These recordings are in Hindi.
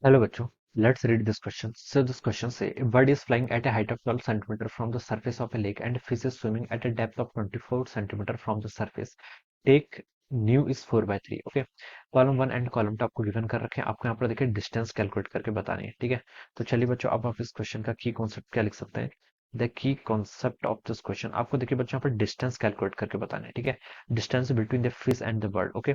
Hello बच्चों, let's read this question. So this question say a bird is flying at a height of 12 centimeter from the surface of a lake and a fish is swimming at a depth of 24 centimeter from the surface. Take nu is 4 by 3. Okay, column 1 and column 2 आपको गिवन कर रखे हैं. आपको यहाँ पर देखिए डिस्टेंस कैलकुलेट करके बतानी है. ठीक है, तो चलिए बच्चों, अब आप इस क्वेश्चन का की कॉन्सेप्ट क्या लिख सकते हैं. The key concept of this question आपको देखिए बच्चों यहाँ पर डिस्टेंस कैलकुलेट करके बताना है. ठीक है, distance between the fish and the bird. Okay,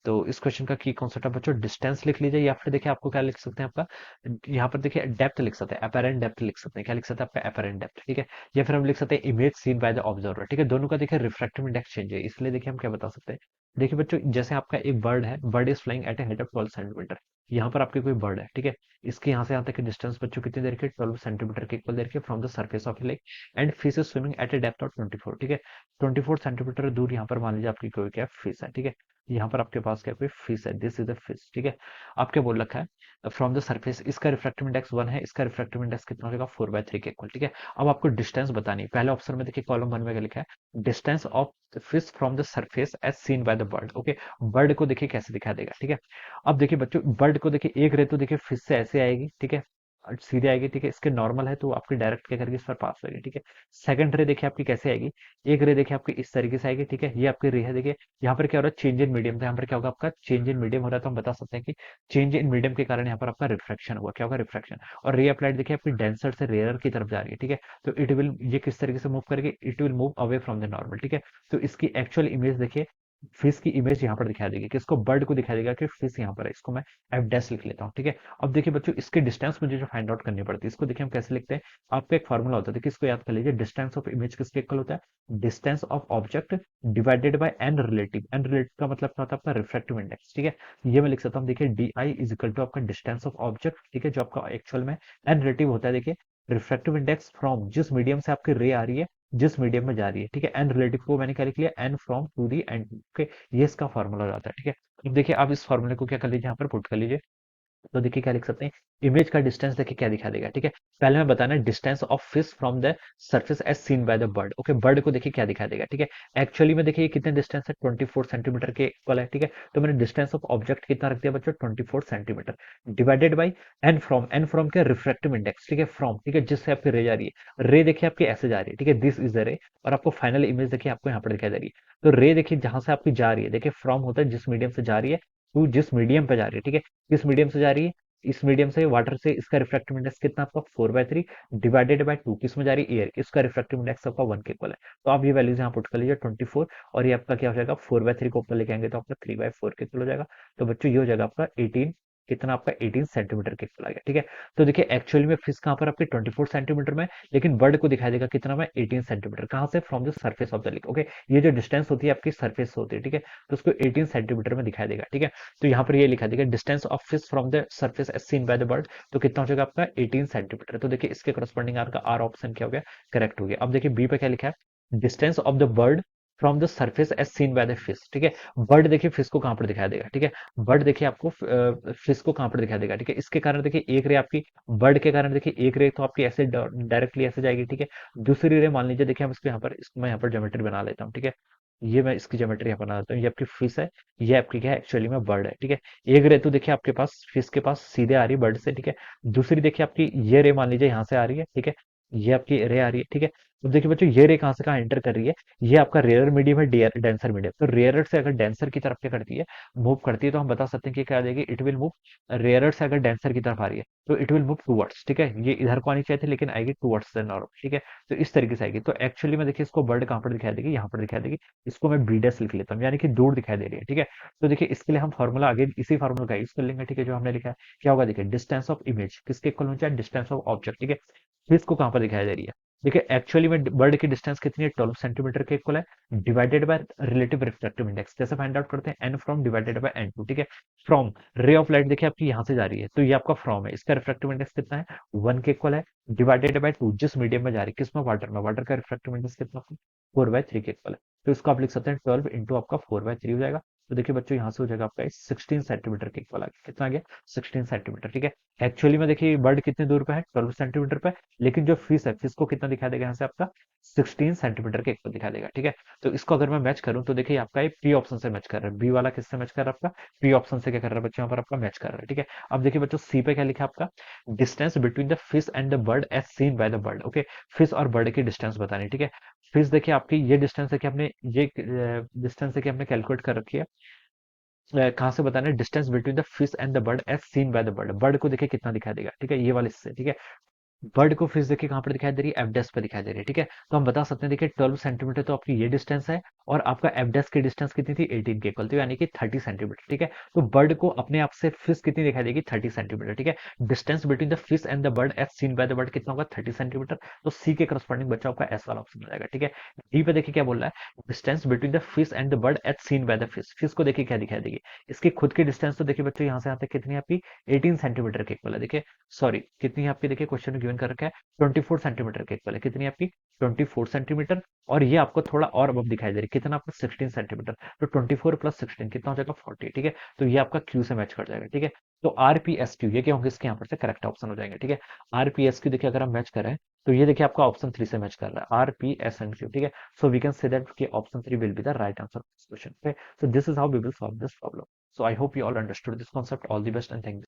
तो इस क्वेश्चन का की कॉन्सेप्ट आप बच्चों डिस्टेंस लिख लीजिए, या फिर देखिए आपको क्या लिख सकते हैं, आपका यहाँ पर देखिए डेप्थ लिख सकते हैं, अपेरेंट डेप्थ लिख सकते हैं. क्या लिख सकते हैं, आपका अपेरेंट डेप्थ. ठीक है, या फिर हम लिख सकते हैं image seen by the observer. ठीक है, दोनों का देखिए रिफ्रैक्टिव इंडेक्स चेंज है, इसलिए देखिए हम क्या बता सकते हैं. देखिए बच्चों, जैसे आपका एक बर्ड है, bird is flying eight A height of 12 centimetre. यहाँ पर आपकी कोई बर्ड है. ठीक है, इसके यहाँ से यहाँ तक की डिस्टेंस बच्चों कितनी देर की, 12 सेंटीमीटर के इक्वल देर की from the surface of lake. And fish is swimming at a depth of 24. ठीक है, 24 सेंटीमीटर दूर यहाँ पर मान लीजिए आपकी कोई क्या फिश है. ठीक है, यहाँ पर आपके पास क्या कोई फिश है, दिस इज द फिश. ठीक है, आप क्या बोल रखा है फ्रॉम द सरफेस, इसका रिफ्रैक्टिव इंडेक्स 1 है, इसका रिफ्रैक्टिव इंडेक्स कितना हो जाएगा, 4/3 के इक्वल. ठीक है, अब आपको डिस्टेंस बतानी है. पहले ऑप्शन में देखिए कॉलम 1 में क्या लिखा है, distance of fish from the surface as seen by the bird. Okay, bird को देखिए कैसे दिखा देगा. ठीक है, अब देखिए बच्चों, बर्ड को देखिए एक रे तो देखिए फिश से ऐसे आएगी. ठीक है, और सीधे आएगी. ठीक है, इसके नॉर्मल है तो आपकी डायरेक्ट क्या करेगी, इस पर पास होगी. ठीक है, सेकंड रे देखिए आपकी कैसे आएगी, एक रे देखिए आपकी इस तरीके से आएगी. ठीक है, ये आपकी रे है. देखिए यहाँ पर क्या हो रहा है, चेंज इन मीडियम. तो यहाँ पर क्या होगा, आपका चेंज इन मीडियम हो रहा है, तो हम बता सकते हैं कि चेंज इन मीडियम के कारण यहाँ पर आपका रिफ्रैक्शन हुआ. क्या होगा, रिफ्रैक्शन. और रे अप्लाइड देखिए आपकी डेंसर से रेयर की तरफ जा रही है. ठीक है, तो इट विल, ये किस तरीके से मूव करेगी, it will move away from the normal. ठीक है, तो इसकी एक्चुअल इमेज देखिए, फिश की इमेज यहाँ पर दिखा देगी, किसको, बर्ड को दिखा देगा कि फिश यहाँ पर है. इसको मैं एफ डैश लिख लेता हूँ. ठीक है, अब देखिए बच्चों, इसके डिस्टेंस मुझे जो फाइंड आउट करनी पड़ती है, इसको देखिए हम कैसे लिखते हैं. आपका एक फॉर्मूला होता है, देखिए इसको याद कर लीजिए. डिस्टेंस ऑफ इमेज किसके इक्वल होता है, distance of object divided by N relative. N relative का मतलब क्या होता है, आपका रिफ्रैक्टिव इंडेक्स. ठीक है, ये मैं लिख सकता हूँ. देखिए D I is equal to आपका डिस्टेंस ऑफ ऑब्जेक्ट. ठीक है, जो आपका एक्चुअल में एन रिलेटिव होता है. देखिए रिफ्रैक्टिव इंडेक्स फ्रॉम, जिस मीडियम से आपकी रे आ रही है, जिस मीडियम में जा रही है. ठीक है, एन रिलेटिव को मैंने क्या लिख लिया, N from to the end. Okay, ये इसका फॉर्मूला हो जाता है. ठीक है, अब देखिए आप इस फॉर्मूले को क्या कर लीजिए, यहाँ पर पुट कर लीजिए. तो देखिए क्या लिख सकते हैं, इमेज का डिस्टेंस देखिए क्या दिखा देगा. ठीक है, पहले मैं बताना distance of fish from the surface as seen by the bird. Okay, bird को देखिए क्या दिखा देगा. ठीक है, एक्चुअली में देखिए ये कितने डिस्टेंस है, 24 सेंटीमीटर के इक्वल है. ठीक है, तो मैंने डिस्टेंस ऑफ ऑब्जेक्ट कितना रख दिया बच्चों, 24 centimetre divided by N from. N from के रिफ्रैक्टिव इंडेक्स. ठीक है, फ्रॉम. ठीक है, जिससे आपकी रे जा रही है, रे देखिए आपकी ऐसे जा रही है. ठीक है, दिस इज द रे, और आपको फाइनल इमेज देखिए आपको यहाँ पर दिखाई दे रही है. तो रे देखिए जहां से आपकी जा रही है, देखिए फ्रॉम होता है जिस मीडियम से जा रही है, टू जिस मीडियम पे जा रही है. ठीक है, किस मीडियम से जा रही है, इस मीडियम से वाटर से. इसका रिफ्रैक्टिव इंडेक्स कितना आपका, 4/3 डिवाइडेड बाय 2, किस में जा रही है, एयर. इसका रिफ्रैक्टिव इंडेक्स आपका 1 के इक्वल है. तो आप ये वैल्यूज यहाँ पुट कर लीजिए, 24, और ये आपका क्या हो जाएगा, 4/3 को ऊपर लेके आएंगे तो आपका 3/4 के इक्वल हो जाएगा. तो बच्चों ये हो जाएगा आपका 18, कितना आपका 18 सेंटीमीटर के इक्वल आ गया. ठीक है, तो देखिए एक्चुअली में फिश कहाँ पर आपके 24 सेंटीमीटर में, लेकिन बर्ड को दिखाई देगा कितना में, 18 सेंटीमीटर. कहाँ से, from the surface of the lake. Okay, ये जो डिस्टेंस होती है आपकी सरफेस होती है. ठीक है, तो उसको 18 सेंटीमीटर में दिखाई देगा. ठीक है, तो यहाँ पर ये लिखा देगा distance of fish from the surface as seen by the bird. तो कितना हो जाएगा आपका, 18 सेंटीमीटर. तो देखिए इसके करस्पॉन्डिंग आपका आर ऑप्शन क्या हो गया, करेक्ट हो गया. अब देखिए बी पे क्या लिखा है, distance of the bird from the surface as seen by the fish. ठीक है, बर्ड देखिए फिश को कहां पर दिखाई देगा. ठीक है, बर्ड देखिए आपको फिश को कहां पर दिखाई देगा. ठीक है, इसके कारण देखिए एक रे आपकी, बर्ड के कारण देखिए एक रे तो आपकी ऐसे डायरेक्टली ऐसे जाएगी. ठीक है, दूसरी रे मान लीजिए, देखिए हम इसको यहाँ पर, इसको मैं यहाँ पर ज्योमेट्री बना लेता हूँ. ठीक है, ये मैं इसकी ज्योमेट्री यहाँ बना देता हूँ. ये आपकी फिश है, ये आपकी क्या है, एक्चुअली में बर्ड है. ठीक है, एक रे तो देखिए आपके पास फिश के पास सीधे आ रही है बर्ड से. ठीक है, दूसरी देखिए आपकी ये रे मान लीजिए यहाँ से आ रही है. ठीक है, ये आपकी रे आ रही है. ठीक है, तो देखिए बच्चों ये रे कहाँ से कहाँ एंटर कर रही है, ये आपका रेयर मीडियम है, डेंसर मीडियम. तो रेयर से अगर डेंसर की तरफ क्या करती है, मूव करती है, तो हम बता सकते हैं कि क्या आ जाएगी, इट विल मूव. रेयर से अगर डेंसर की तरफ आ रही है तो इट विल मूव टूवर्ड्स. ठीक है, ये इधर को आनी चाहिए थी लेकिन आएगी टूवर्ड्स द नॉर्थ. ठीक है, तो इस तरीके से आएगी. तो एक्चुअली में देखिए इसको बर्ड कहाँ पर दिखाई देगी, यहाँ पर दिखाई देगी. इसको मैं बी डैश लिख लेता हूँ, यानी कि दूर दिखाई दे रही है. ठीक है, तो देखिए इसके लिए हम फॉर्मूला आगे इसी फॉर्मूला का यूज कर लेंगे. ठीक है, जो हमने लिखा है क्या होगा, देखिए डिस्टेंस ऑफ इमेज किसके इक्वल होना चाहिए, डिस्टेंस ऑफ ऑब्जेक्ट. ठीक है, फिर इसको कहाँ पर दिखाई दे रही है, देखिए एक्चुअली में बर्ड की डिस्टेंस कितनी है, 12 सेंटीमीटर के इक्वल है, divided by relative refractive index. जैसे फाइंड आउट करते हैं, N from divided by N two. ठीक है, फ्रॉम, रे ऑफ लाइट देखिए आपकी यहाँ से जा रही है, तो ये आपका फ्रॉम है, इसका रिफ्रैक्टिव इंडेक्स कितना है, 1 के इक्वल है, डिवाइडेड बाय 2, जिस मीडियम में जा रही है, किसमें, वाटर में. वाटर का रिफ्रैक्टिव इंडेक्स कितना, 4/3 के इक्वल है. तो इसको आप लिख सकते हैं 12 इंटू आपका 4/3 हो जाएगा. तो देखिए बच्चों यहाँ से हो जाएगा आपका 16 सेंटीमीटर केक वाला, कितना आ गया 16 सेंटीमीटर, ठीक है। एक्चुअली में देखिए बर्ड कितने दूर पे है 12 सेंटीमीटर पे, लेकिन जो फिश है फिश को कितना दिखा देगा यहाँ से आपका 16 सेंटीमीटर केक पर दिखा देगा, ठीक है। तो इसको अगर मैं मैच करूँ तो देखिए आपका ये पी ऑप्शन से मैच कर रहा है, बी वाला किससे मैच कर रहा है आपका पी ऑप्शन से, क्या कर रहा है बच्चों यहाँ पर आपका मैच कर रहा है, ठीक है। अब देखिए बच्चों सी पे क्या लिखा है आपका, distance between the fish and the bird as seen by the bird, okay. Fish और बर्ड की डिस्टेंस बतानी है, ठीक है। फिश देखिए आपकी ये डिस्टेंस है कि हमने ये डिस्टेंस है कि हमने कैलकुलेट कर रखी है, कहाँ से बताना है, distance between the fish and the bird as seen by the bird, bird को देखिए कितना दिखाई देगा, ठीक है, ये वाले से, ठीक है। बर्ड को फिश देखिए कहाँ पर दिखाई दे रही है, एफडेस्क पे दिखाई दे रही है, ठीक है। तो हम बता सकते हैं देखिए 12 सेंटीमीटर तो आपकी ये डिस्टेंस है, और आपका एफडेस्क की डिस्टेंस कितनी थी 18 के इक्वल, तो यानी कि 30 सेंटीमीटर, ठीक है। तो बर्ड को अपने आप से फिश कितनी दिखाई देगी 30 सेंटीमीटर, ठीक है। Distance between the fish and the bird as seen by the bird कितना होगा 30 सेंटीमीटर, तो सी के करस्पॉन्डिंग बच्चा आपका एस वाला ऑप्शन हो जाएगा, ठीक है। डी पे देखिए क्या बोल रहा है, distance between the fish and the bird as seen by the fish, fish को देखिए क्या दिखाई देगी, इसकी खुद की डिस्टेंस तो देखिए बच्चों यहाँ से यहाँ तक कितनी है आपकी 18 सेंटीमीटर के इक्वल है, देखिए सॉरी कितनी है आपकी, देखिए क्वेश्चन में गिवन कर रखा है 24 सेंटीमीटर के इक्वल है, कितनी है आपकी 24 सेंटीमीटर, और ये आपको थोड़ा और अब दिखाई दे रही है कितना आपका 16 सेंटीमीटर, तो 24 + 16 कितना हो जाएगा 40, ठीक है। तो ये आपका क्यू से मैच कर जाएगा, ठीक है। तो आरपीएसक्यू ये क्या होंगे इसके यहाँ पर से करेक्ट ऑप्शन हो जाएंगे, ठीक है। आरपीएसक्यू देखिए अगर हम मैच करें तो ये देखिए आपका ऑप्शन 3 से मैच कर रहा है, आरपीएसएनक्यू, ठीक है। So we can say that कि option 3 will be the right answer of this question, okay. So this is how we will solve this problem. So I hope you all understood this concept. All the best and thank you.